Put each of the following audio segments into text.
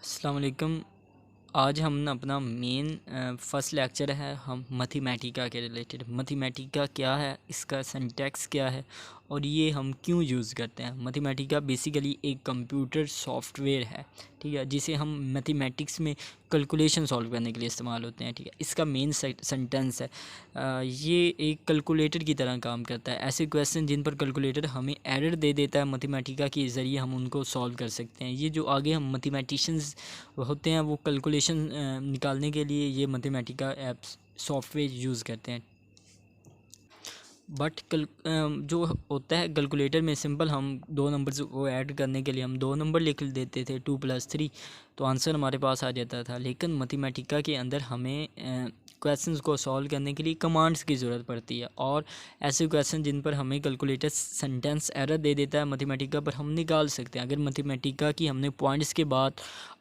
अस्सलाम वालेकुम। आज हम ना अपना मेन फर्स्ट लेक्चर है हम मैथमेटिका के रिलेटेड। मैथमेटिका क्या है, इसका सिंटैक्स क्या है और ये हम क्यों यूज़ करते हैं। मैथमेटिका बेसिकली एक कंप्यूटर सॉफ्टवेयर है, ठीक है, जिसे हम मैथमेटिक्स में कैलकुलेशन सॉल्व करने के लिए इस्तेमाल होते हैं, ठीक है। इसका मेन सेंटेंस है ये एक कैलकुलेटर की तरह काम करता है। ऐसे क्वेश्चन जिन पर कैलकुलेटर हमें एरर दे देता है, मैथमेटिका के ज़रिए हम उनको सॉल्व कर सकते हैं। ये जो आगे हम मैथमेटिशियंस होते हैं वो कैलकुलेशन निकालने के लिए ये मैथमेटिका ऐप्स सॉफ्टवेयर यूज़ करते हैं। बट जो होता है कैलकुलेटर में सिंपल हम दो नंबर्स को ऐड करने के लिए हम दो नंबर लिख देते थे 2+3, तो आंसर हमारे पास आ जाता था। लेकिन मैथमेटिका के अंदर हमें क्वेश्चंस को सॉल्व करने के लिए कमांड्स की ज़रूरत पड़ती है, और ऐसे क्वेश्चन जिन पर हमें कैलकुलेटर सेंटेंस एरर दे देता है मैथमेटिका पर हम निकाल सकते हैं। अगर मैथमेटिका की हमने पॉइंट्स के बाद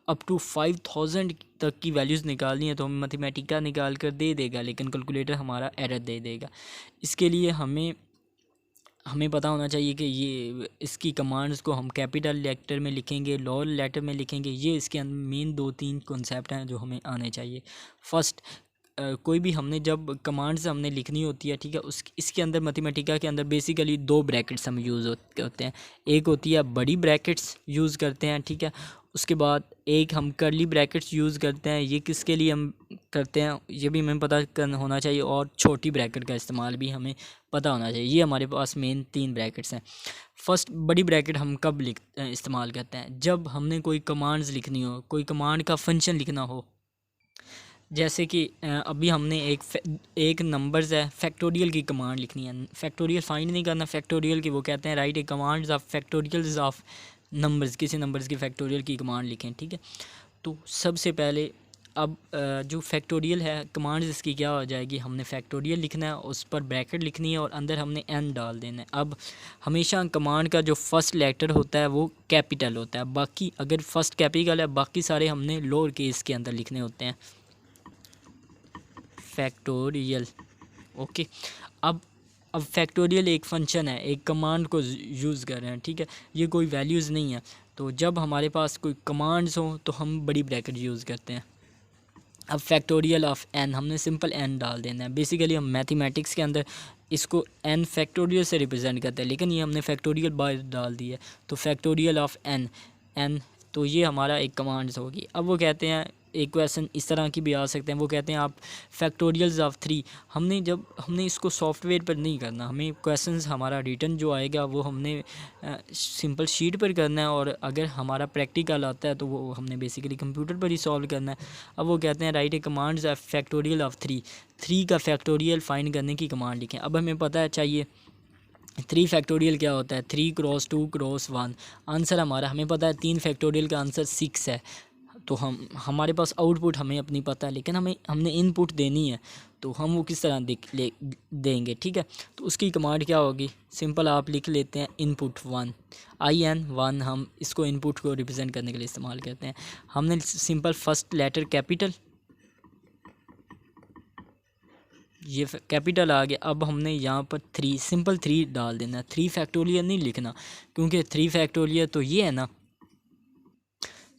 अप टू 5000 तक की वैल्यूज़ निकालनी है तो हमें मैथमेटिका निकाल कर दे देगा, लेकिन कैलकुलेटर हमारा एरर दे देगा। इसके लिए हमें पता होना चाहिए कि ये इसकी कमांड्स को हम कैपिटल लेटर में लिखेंगे, लोअर लेटर में लिखेंगे। ये इसके मेन 2-3 कॉन्सेप्ट हैं जो हमें आने चाहिए। फर्स्ट, कोई भी हमने जब कमांड्स हमने लिखनी होती है, ठीक है, इसके अंदर मैथमेटिका के अंदर बेसिकली दो ब्रैकेट्स हम यूज़ होते हैं। एक होती है बड़ी ब्रैकेट्स यूज़ करते हैं, ठीक है। उसके बाद एक हम कर्ली ब्रैकेट्स यूज़ करते हैं। ये किसके लिए हम करते हैं ये भी हमें पता होना चाहिए, और छोटी ब्रैकेट का इस्तेमाल भी हमें पता होना चाहिए। ये हमारे पास मेन 3 ब्रैकेट्स हैं। फर्स्ट, बड़ी ब्रैकेट हम कब इस्तेमाल करते हैं, जब हमने कोई कमांड्स लिखनी हो, कोई कमांड का फंक्शन लिखना हो। जैसे कि अभी हमने एक नंबर्स है फैक्टोरियल की कमांड लिखनी है। फैक्टोरियल फाइंड नहीं करना, फैक्टोरियल की वो कहते हैं right A commands of factorials of numbers. किसी नंबर्स की फैक्टोरियल की कमांड लिखें, ठीक है। तो सबसे पहले अब जो फैक्टोरियल है कमांड्स इसकी क्या हो जाएगी, हमने फैक्टोरियल लिखना है, उस पर ब्रैकेट लिखनी है और अंदर हमने n डाल देना है। अब हमेशा कमांड का जो फर्स्ट लेटर होता है वो कैपिटल होता है, बाकी अगर फर्स्ट कैपिटल है बाकी सारे हमने लोअर केस के अंदर लिखने होते हैं। Factorial, okay. अब फैक्टोरियल एक फंक्शन है, एक कमांड को यूज़ कर रहे हैं, ठीक है। ये कोई वैल्यूज़ नहीं है। तो जब हमारे पास कोई कमांड्स हो तो हम बड़ी ब्रैकेट यूज़ करते हैं। अब फैक्टोरियल ऑफ n हमने सिंपल n डाल देना है। बेसिकली हम मैथमेटिक्स के अंदर इसको n फैक्टोरियल से रिप्रेजेंट करते हैं, लेकिन ये हमने फैक्टोरियल बाहर डाल दी है, तो फैक्टोरियल ऑफ n, तो ये हमारा एक कमांड्स होगी। अब वो कहते हैं एक क्वेश्चन इस तरह की भी आ सकते हैं, वो कहते हैं आप फैक्टोरियल्स ऑफ 3। हमने इसको सॉफ्टवेयर पर नहीं करना, हमें क्वेश्चंस हमारा रिटर्न जो आएगा वो हमने सिंपल शीट पर करना है, और अगर हमारा प्रैक्टिकल आता है तो वो हमने बेसिकली कंप्यूटर पर ही सॉल्व करना है। अब वो कहते हैं right A commands of factorial of 3 का फैक्टोरियल फाइंड करने की कमांड लिखें। अब हमें पता चाहिए 3 फैक्टोरियल क्या होता है, 3 क्रॉस 2 क्रॉस 1। आंसर हमें पता है 3 फैक्टोरियल का आंसर 6 है। तो हमारे पास आउटपुट हमें अपनी पता है, लेकिन हमने इनपुट देनी है, तो हम वो किस तरह देंगे, ठीक है। तो उसकी कमांड क्या होगी, सिंपल आप लिख लेते हैं इनपुट 1, IN1। हम इसको इनपुट को रिप्रेजेंट करने के लिए इस्तेमाल करते हैं। हमने सिंपल फर्स्ट लेटर कैपिटल, ये कैपिटल आ गया। अब हमने यहाँ पर 3 सिंपल 3 डाल देना, 3 फैक्टोरियल नहीं लिखना, क्योंकि 3 फैक्टोरियल तो ये है ना,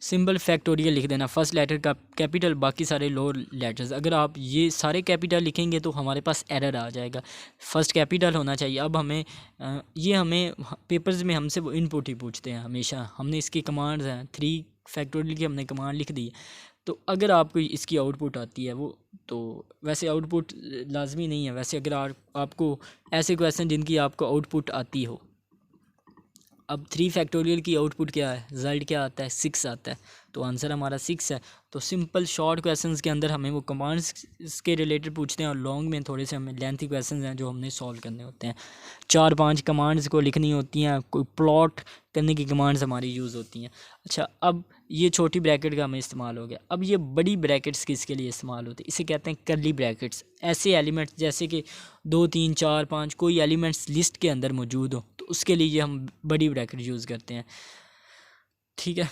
सिंपल फैक्टोरियल लिख देना। फर्स्ट लेटर का कैपिटल, बाकी सारे लोअर लेटर्स। अगर आप ये सारे कैपिटल लिखेंगे तो हमारे पास एरर आ जाएगा, फर्स्ट कैपिटल होना चाहिए। अब हमें पेपर्स में हमसे वो इनपुट ही पूछते हैं हमेशा। हमने इसकी कमांड्स हैं 3 फैक्टोरियल की हमने कमांड लिख दी है, तो अगर आपको इसकी आउटपुट आती है वो, तो वैसे आउटपुट लाजमी नहीं है। वैसे अगर आपको ऐसे क्वेश्चन जिनकी आपको आउटपुट आती हो, अब 3 फैक्टोरियल की आउटपुट क्या है, रिज़ल्ट क्या आता है, 6 आता है, तो आंसर हमारा 6 है। तो सिंपल शॉर्ट क्वेश्चंस के अंदर हमें वो कमांड्स के रिलेटेड पूछते हैं, और लॉन्ग में थोड़े से हमें लेंथी क्वेश्चंस हैं जो हमने सॉल्व करने होते हैं। 4-5 कमांड्स को लिखनी होती हैं, कोई प्लॉट करने की कमांड्स हमारी यूज़ होती हैं। अच्छा, अब ये छोटी ब्रैकेट का हमें इस्तेमाल हो गया। अब ये बड़ी ब्रैकेट्स किसके लिए इस्तेमाल होती है, इसे कहते हैं कर्ली ब्रैकेट्स। ऐसे एलिमेंट्स जैसे कि 2, 3, 4, 5 कोई एलिमेंट्स लिस्ट के अंदर मौजूद हो, तो उसके लिए हम बड़ी ब्रैकेट यूज़ करते हैं, ठीक है।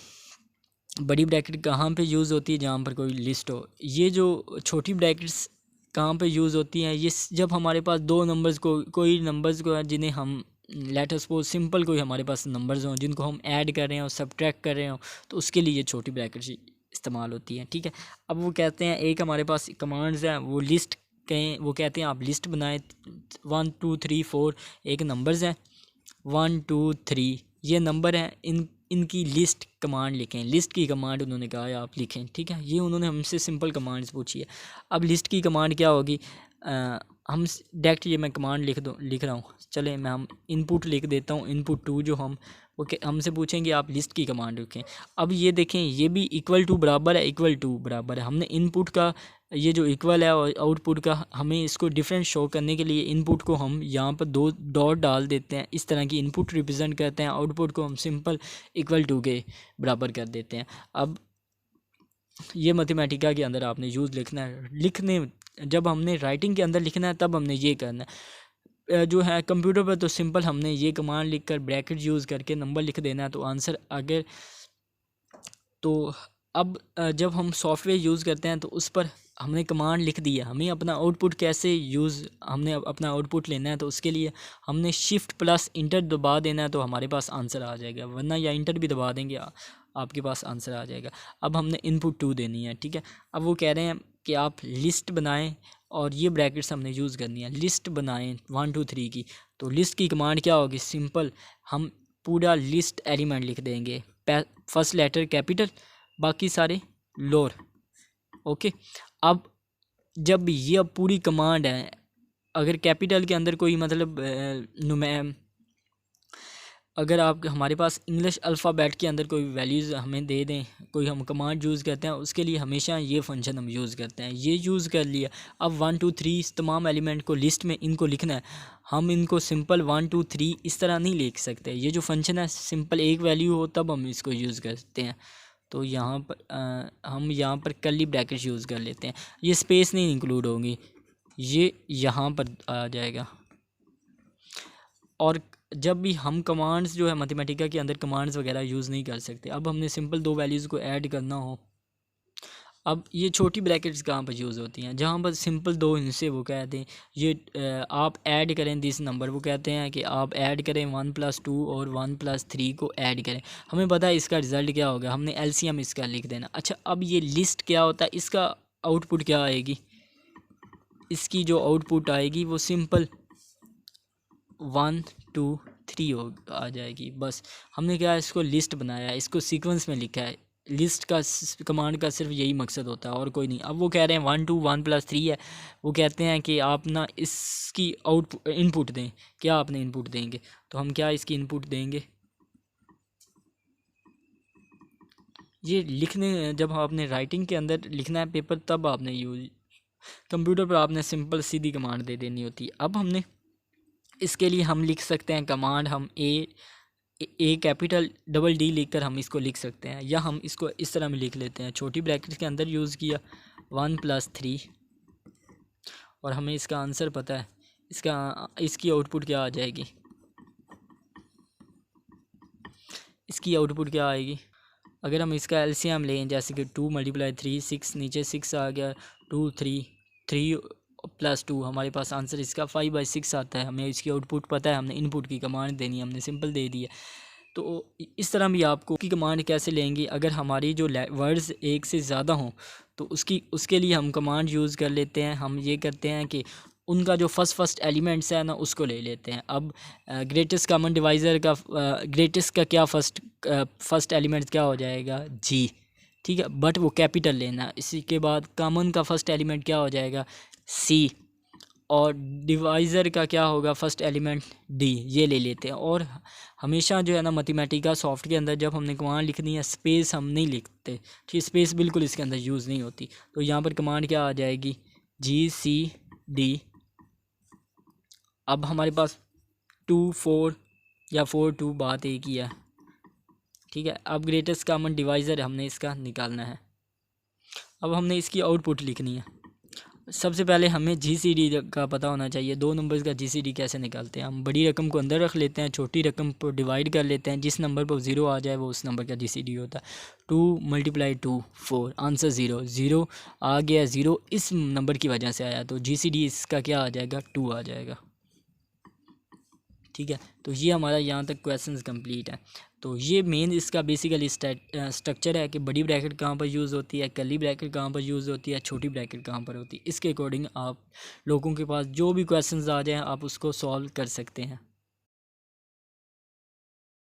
बड़ी ब्रैकेट कहाँ पे यूज़ होती है, जहाँ पर कोई लिस्ट हो। ये जो छोटी ब्रैकेट्स कहाँ पे यूज़ होती हैं, ये जब हमारे पास दो नंबर्स को कोई नंबर्स को जिन्हें हम लेट अस सपोज सिंपल कोई हमारे पास नंबर्स हों जिनको हम ऐड कर रहे हो, सब्ट्रैक्ट कर रहे हो, तो उसके लिए ये छोटी ब्रैकेट्स इस्तेमाल होती हैं। ठीक है, अब वो कहते हैं एक हमारे पास कमांड्स हैं, वो लिस्ट कहें, वो कहते हैं आप लिस्ट बनाएं 1 2 3 4, एक नंबर्स हैं 1 2 3, ये नंबर हैं, इनकी लिस्ट कमांड लिखें। लिस्ट की कमांड उन्होंने कहा है आप लिखें। ठीक है, ये उन्होंने हमसे सिंपल कमांड्स पूछी है। अब लिस्ट की कमांड क्या होगी, हम डायरेक्ट ये मैं कमांड लिख रहा हूँ, चले मैं हम इनपुट लिख देता हूँ, इनपुट 2 जो हम ओके हमसे पूछेंगे आप लिस्ट की कमांड लिखें। अब ये देखें, ये भी इक्वल टू बराबर है, इक्वल टू बराबर है। हमने इनपुट का ये जो इक्वल है और आउटपुट का, हमें इसको डिफरेंस शो करने के लिए इनपुट को हम यहाँ पर 2 डॉट डाल देते हैं, इस तरह की इनपुट रिप्रेजेंट करते हैं। आउटपुट को हम सिंपल इक्वल टू के बराबर कर देते हैं। अब ये मैथमेटिका के अंदर आपने यूज़ लिखना है, जब हमने राइटिंग के अंदर लिखना है तब हमने ये करना है। जो है कंप्यूटर पर तो सिंपल हमने ये कमांड लिखकर ब्रैकेट यूज़ करके नंबर लिख देना है तो आंसर अगर तो अब जब हम सॉफ्टवेयर यूज़ करते हैं तो उस पर हमने कमांड लिख दिया, हमें अपना आउटपुट कैसे हमने अपना आउटपुट लेना है तो उसके लिए हमने शिफ्ट प्लस इंटर दबा देना है तो हमारे पास आंसर आ जाएगा, वरना या इंटर भी दबा देंगे आपके पास आंसर आ जाएगा। अब हमने इनपुट 2 देनी है। ठीक है, अब वो कह रहे हैं कि आप लिस्ट बनाएं और ये ब्रैकेट्स हमने यूज़ करनी है, लिस्ट बनाएं 1 2 3 की। तो लिस्ट की कमांड क्या होगी, सिंपल हम पूरा लिस्ट एलिमेंट लिख देंगे, फर्स्ट लेटर कैपिटल, बाकी सारे लोअर। ओके, अब जब ये अब पूरी कमांड है, अगर कैपिटल के अंदर कोई मतलब अगर आप हमारे पास इंग्लिश अल्फ़ाबेट के अंदर कोई वैल्यूज़ हमें दे दें, कोई हम कमांड यूज़ करते हैं, उसके लिए हमेशा ये फंक्शन हम यूज़ करते हैं। ये यूज़ कर लिया, अब 1 2 3 तमाम एलिमेंट को लिस्ट में इनको लिखना है। हम इनको सिंपल 1 2 3 इस तरह नहीं लिख सकते, ये जो फंक्शन है सिंपल एक वैल्यू हो तब हम इसको यूज़ करते हैं। तो यहाँ पर हम यहाँ पर कर्ली ब्रैकेट यूज़ कर लेते हैं, ये स्पेस नहीं इंक्लूड होगी, ये यहाँ पर आ जाएगा। और जब भी हम कमांड्स जो है मैथमेटिका के अंदर कमांड्स वगैरह यूज़ नहीं कर सकते। अब हमने सिंपल 2 वैल्यूज़ को ऐड करना हो, अब ये छोटी ब्रैकेट्स कहाँ पर यूज़ होती हैं, जहाँ पर सिंपल 2 इनसे वो कहते हैं ये आप ऐड करें दिस नंबर, वो कहते हैं कि आप ऐड करें 1 + 2 और 1 + 3 को ऐड करें। हमें पता है इसका रिज़ल्ट क्या होगा, हमने एलसीएम इसका लिख देना। अच्छा, अब ये लिस्ट क्या होता है, इसका आउटपुट क्या आएगी, इसकी जो आउटपुट आएगी वो सिंपल 1 2 3 आ जाएगी। बस हमने क्या है, इसको लिस्ट बनाया है, इसको सीक्वेंस में लिखा है। लिस्ट का कमांड का सिर्फ यही मकसद होता है और कोई नहीं। अब वो कह रहे हैं 1 2 1 + 3 है, वो कहते हैं कि आप ना इसकी इनपुट दें। क्या आपने इनपुट देंगे, तो हम क्या इसकी इनपुट देंगे, ये लिखने जब आपने राइटिंग के अंदर लिखना है पेपर तब आपने यूज, कंप्यूटर पर आपने सिंपल सीधी कमांड दे देनी होती है। अब हमने इसके लिए हम लिख सकते हैं कमांड, हम ए कैपिटल डबल डी लिखकर हम इसको लिख सकते हैं, या हम इसको इस तरह में लिख लेते हैं, छोटी ब्रैकेट के अंदर यूज़ किया 1 + 3 और हमें इसका आंसर पता है, इसकी आउटपुट क्या आ जाएगी, इसकी आउटपुट क्या आएगी। अगर हम इसका एलसीएम लें, जैसे कि 2 × 3 6, नीचे 6 आ गया, 2 3 3 + 2 हमारे पास आंसर इसका 5/6 आता है। हमें इसकी आउटपुट पता है, हमने इनपुट की कमांड देनी है, हमने सिंपल दे दी है। तो इस तरह भी आपको की कमांड कैसे लेंगी, अगर हमारी जो वर्ड्स एक से ज़्यादा हों तो उसके लिए हम कमांड यूज़ कर लेते हैं। हम ये करते हैं कि उनका जो फर्स्ट एलिमेंट्स है ना उसको ले लेते हैं। अब ग्रेटेस्ट कॉमन डिवाइज़र का ग्रेटेस्ट का क्या फर्स्ट एलिमेंट क्या हो जाएगा, जी। ठीक है, बट वो कैपिटल लेना। इसी के बाद कॉमन का फर्स्ट एलिमेंट क्या हो जाएगा, सी, और डिवाइज़र का क्या होगा फर्स्ट एलिमेंट, डी। ये ले लेते हैं। और हमेशा जो है ना मैथमेटिका सॉफ्ट के अंदर जब हमने कमांड लिखनी है स्पेस हम नहीं लिखते, ठीक, स्पेस बिल्कुल इसके अंदर यूज़ नहीं होती। तो यहाँ पर कमांड क्या आ जाएगी, GCD। अब हमारे पास 2 4 या 4 2 बात एक ही है। ठीक है, अब ग्रेटेस्ट कॉमन डिवाइज़र हमने इसका निकालना है। अब हमने इसकी आउटपुट लिखनी है। सबसे पहले हमें GCD का पता होना चाहिए, 2 नंबर्स का GCD कैसे निकालते हैं। हम बड़ी रकम को अंदर रख लेते हैं, छोटी रकम को डिवाइड कर लेते हैं, जिस नंबर पर 0 आ जाए वो उस नंबर का GCD होता है। 2 × 2 4, आंसर 0 0 आ गया, 0 इस नंबर की वजह से आया, तो GCD इसका क्या आ जाएगा, 2 आ जाएगा। ठीक है, तो ये हमारा यहाँ तक क्वेश्चंस कंप्लीट है। तो ये मेन इसका बेसिकली स्ट्रक्चर है कि बड़ी ब्रैकेट कहाँ पर यूज़ होती है, कर्ली ब्रैकेट कहाँ पर यूज़ होती है, छोटी ब्रैकेट कहाँ पर होती है। इसके अकॉर्डिंग आप लोगों के पास जो भी क्वेश्चंस आ जाएं आप उसको सॉल्व कर सकते हैं।